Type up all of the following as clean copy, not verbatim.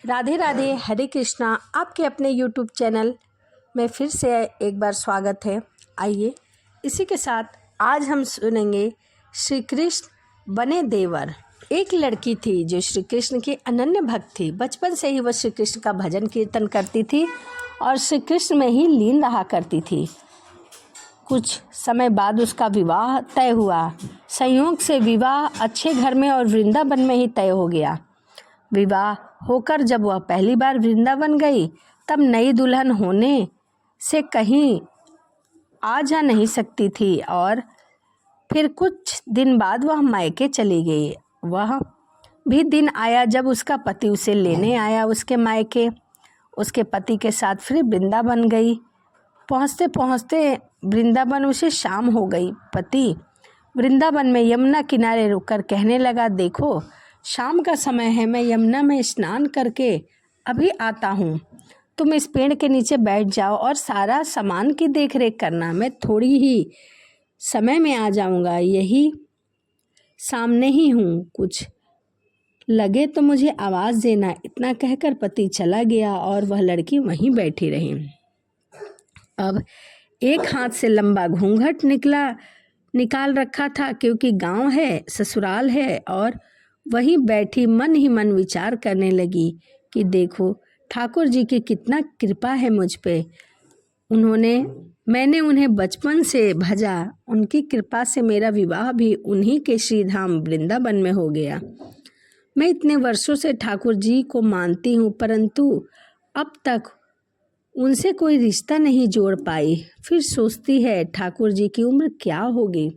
राधे राधे, हरे कृष्णा। आपके अपने YouTube channel में फिर से एक बार स्वागत है। आइए इसी के साथ आज हम सुनेंगे श्री कृष्ण बने देवर। एक लड़की थी जो श्री कृष्ण की अनन्य भक्त थी। बचपन से ही वह श्री कृष्ण का भजन कीर्तन करती थी और श्री कृष्ण में ही लीन रहा करती थी। कुछ समय बाद उसका विवाह तय हुआ। संयोग से विवाह अच्छे घर में और वृंदावन में ही तय हो गया। विवाह होकर जब वह पहली बार वृंदावन गई तब नई दुल्हन होने से कहीं आ जा नहीं सकती थी और फिर कुछ दिन बाद वह मायके चली गई। वह भी दिन आया जब उसका पति उसे लेने आया उसके मायके। उसके पति के साथ फिर वृंदावन गई। पहुँचते पहुँचते वृंदावन उसे शाम हो गई। पति वृंदावन में यमुना किनारे रुककर कहने लगा, देखो शाम का समय है, मैं यमुना में स्नान करके अभी आता हूँ। तुम इस पेड़ के नीचे बैठ जाओ और सारा सामान की देख रेख करना। मैं थोड़ी ही समय में आ जाऊँगा, यही सामने ही हूँ, कुछ लगे तो मुझे आवाज़ देना। इतना कहकर पति चला गया और वह लड़की वहीं बैठी रही। अब एक हाथ से लंबा घूंघट निकाल रखा था, क्योंकि गांव है, ससुराल है, और वहीं बैठी मन ही मन विचार करने लगी कि देखो ठाकुर जी की कितना कृपा है मुझ पे। मैंने उन्हें बचपन से भजा, उनकी कृपा से मेरा विवाह भी उन्हीं के श्रीधाम वृंदावन में हो गया। मैं इतने वर्षों से ठाकुर जी को मानती हूँ, परंतु अब तक उनसे कोई रिश्ता नहीं जोड़ पाई। फिर सोचती है ठाकुर जी की उम्र क्या होगी,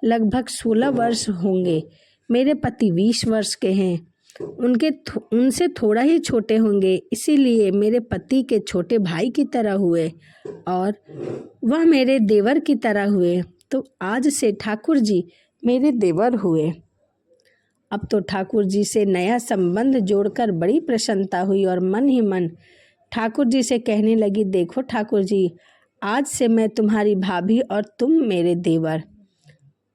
लगभग 16 वर्ष होंगे। मेरे पति 20 वर्ष के हैं, उनसे थोड़ा ही छोटे होंगे, इसीलिए मेरे पति के छोटे भाई की तरह हुए और वह मेरे देवर की तरह हुए। तो आज से ठाकुर जी मेरे देवर हुए। अब तो ठाकुर जी से नया संबंध जोड़कर बड़ी प्रसन्नता हुई और मन ही मन ठाकुर जी से कहने लगी, देखो ठाकुर जी, आज से मैं तुम्हारी भाभी और तुम मेरे देवर।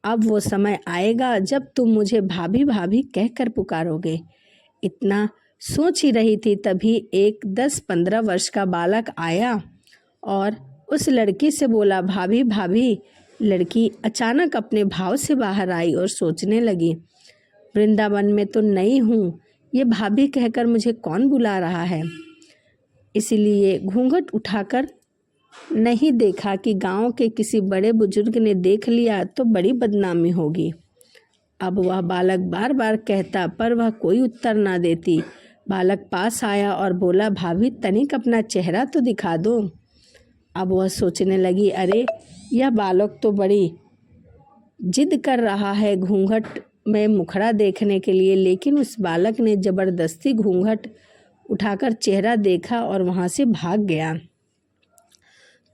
अब वो समय आएगा जब तुम मुझे भाभी भाभी कहकर पुकारोगे। इतना सोच ही रही थी तभी एक 10-15 वर्ष का बालक आया और उस लड़की से बोला, भाभी भाभी। लड़की अचानक अपने भाव से बाहर आई और सोचने लगी, वृंदावन में तो नई हूँ, ये भाभी कहकर मुझे कौन बुला रहा है। इसीलिए घूंघट उठाकर नहीं देखा कि गांव के किसी बड़े बुजुर्ग ने देख लिया तो बड़ी बदनामी होगी। अब वह बालक बार बार कहता पर वह कोई उत्तर ना देती। बालक पास आया और बोला, भाभी तनिक अपना चेहरा तो दिखा दो। अब वह सोचने लगी, अरे यह बालक तो बड़ी जिद कर रहा है घूंघट में मुखड़ा देखने के लिए। लेकिन उस बालक ने जबरदस्ती घूंघट उठाकर चेहरा देखा और वहाँ से भाग गया।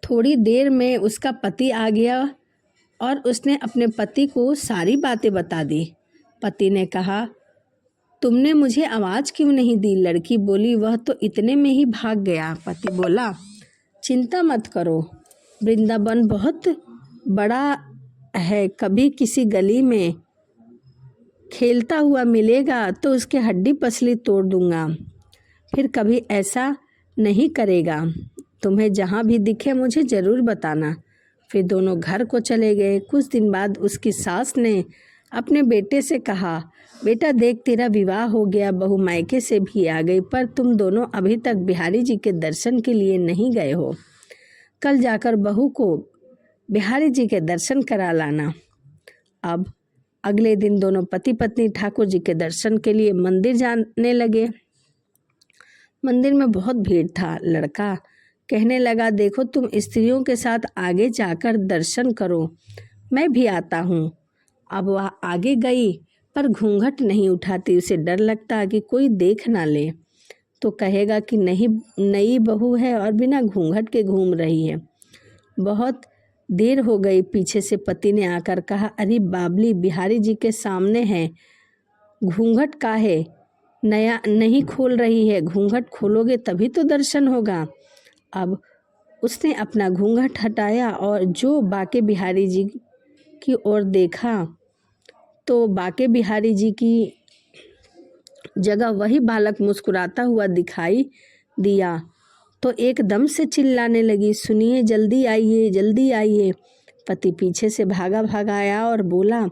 थोड़ी देर में उसका पति आ गया और उसने अपने पति को सारी बातें बता दी। पति ने कहा, तुमने मुझे आवाज़ क्यों नहीं दी। लड़की बोली, वह तो इतने में ही भाग गया। पति बोला, चिंता मत करो, वृंदावन बहुत बड़ा है, कभी किसी गली में खेलता हुआ मिलेगा तो उसके हड्डी पसली तोड़ दूंगा, फिर कभी ऐसा नहीं करेगा। तुम्हें जहाँ भी दिखे मुझे ज़रूर बताना। फिर दोनों घर को चले गए। कुछ दिन बाद उसकी सास ने अपने बेटे से कहा, बेटा देख तेरा विवाह हो गया, बहू मायके से भी आ गई, पर तुम दोनों अभी तक बिहारी जी के दर्शन के लिए नहीं गए हो। कल जाकर बहू को बिहारी जी के दर्शन करा लाना। अब अगले दिन दोनों पति पत्नी ठाकुर जी के दर्शन के लिए मंदिर जाने लगे। मंदिर में बहुत भीड़ था। लड़का कहने लगा, देखो तुम स्त्रियों के साथ आगे जाकर दर्शन करो, मैं भी आता हूँ। अब वह आगे गई पर घूंघट नहीं उठाती। उसे डर लगता कि कोई देख ना ले तो कहेगा कि नहीं, नई बहू है और बिना घूंघट के घूम रही है। बहुत देर हो गई। पीछे से पति ने आकर कहा, अरे बाबली, बिहारी जी के सामने है, घूंघट का है, नया नहीं खोल रही है, घूंघट खोलोगे तभी तो दर्शन होगा। अब उसने अपना घूंघट हटाया और जो बाके बिहारी जी की ओर देखा तो बाके बिहारी जी की जगह वही बालक मुस्कुराता हुआ दिखाई दिया तो एकदम से चिल्लाने लगी, सुनिए, जल्दी आइए, जल्दी आइए। पति पीछे से भागा भागा आया और बोला,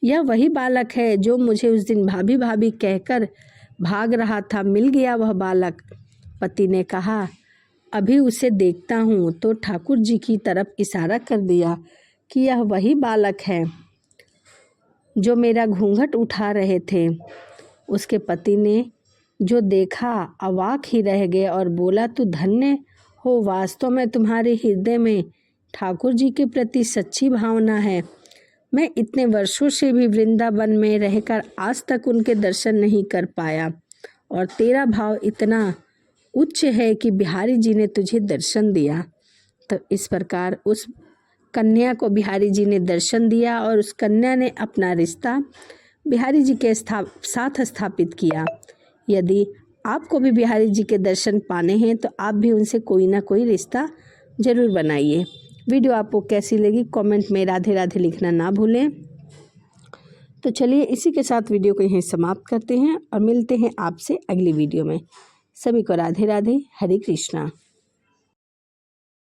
यह वही बालक है जो मुझे उस दिन भाभी भाभी कहकर भाग रहा था, मिल गया वह बालक। पति ने कहा, अभी उसे देखता हूँ, तो ठाकुर जी की तरफ इशारा कर दिया कि यह वही बालक है जो मेरा घूंघट उठा रहे थे। उसके पति ने जो देखा अवाक ही रह गए और बोला, तू धन्य हो, वास्तव में तुम्हारे हृदय में ठाकुर जी के प्रति सच्ची भावना है। मैं इतने वर्षों से भी वृंदावन में रहकर आज तक उनके दर्शन नहीं कर पाया और तेरा भाव इतना उच्च है कि बिहारी जी ने तुझे दर्शन दिया। तो इस प्रकार उस कन्या को बिहारी जी ने दर्शन दिया और उस कन्या ने अपना रिश्ता बिहारी जी के साथ स्थापित किया। यदि आपको भी बिहारी जी के दर्शन पाने हैं तो आप भी उनसे कोई ना कोई रिश्ता ज़रूर बनाइए। वीडियो आपको कैसी लगी कमेंट में राधे राधे लिखना ना भूलें। तो चलिए इसी के साथ वीडियो को यहीं समाप्त करते हैं और मिलते हैं आपसे अगली वीडियो में। सभी को राधे राधे, हरे कृष्णा।